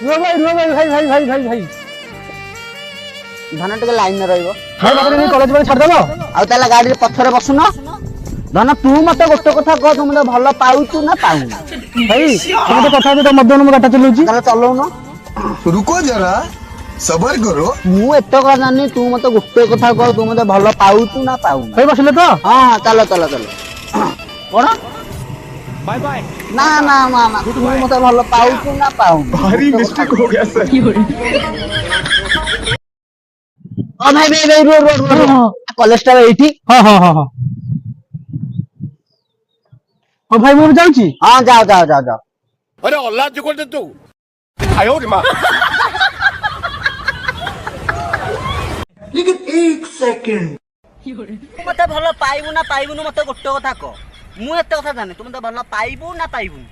ଭାଇ ଧନ ଟିକେ ଲାଇନରେ ରହିବ। କଲେଜ ପରେ ଛାଡିଦବ। ଆଉ ତାହେଲେ ଗାଡିରେ ପଛରେ ବସୁନ। ଧନ ତୁ ମତେ ଗୋଟେ କଥା କହ, ତୁ ମତେ ଭଲ ପାଉଛୁ ନା ପାଉନୁ? ଭାଇ ତମେ କଥା ହଉଛ ମଧ୍ୟ ମୁଁ ଗାଡିଟା ଚଲଉଛି। ତାହେଲେ ଚଲଉନ। रुको जरा सबर करो। ମୁଁ ଏତେ କଥା ଜାଣିନି, ତୁ ମତେ ଗୋଟେ କଥା କହ, ତୁ ମତେ ଭଲ ପାଉଛୁ ନା ପାଉନୁ? ଭାଇ ବସିଲେ ତ? ହଁ ଚାଲ ଚାଲ ଚାଲ। କଣ? ନା ନା ନା ନା, ତୁ ମତେ ଭଲ ପାଉଛୁ ନା ପାଉନୁ? भारी मिस्टेक हो गया सर। ଭାଇ ଭାଇ ଭାଇ କଲେଜ ଟା ଏଇଠି। ହଁ ଭାଇ ମୁଁ ଯାଉଛି। ହଁ ଯାଅ ଯାଅ ଯାଅ ଯାଅ। अरे औलाद जुगल तू आयो रे मां लेकिन एक सेकंड ମତେ ଭଲ ପାଇବୁ ନା ପାଇବୁନୁ ମତେ ଗୋଟେ କଥା କହ। ମୁଁ ଏତେ କଥା ଜାଣିନି, ତୁ ମତେ ଭଲ ପାଇବୁ ନା ପାଇବୁନୁ?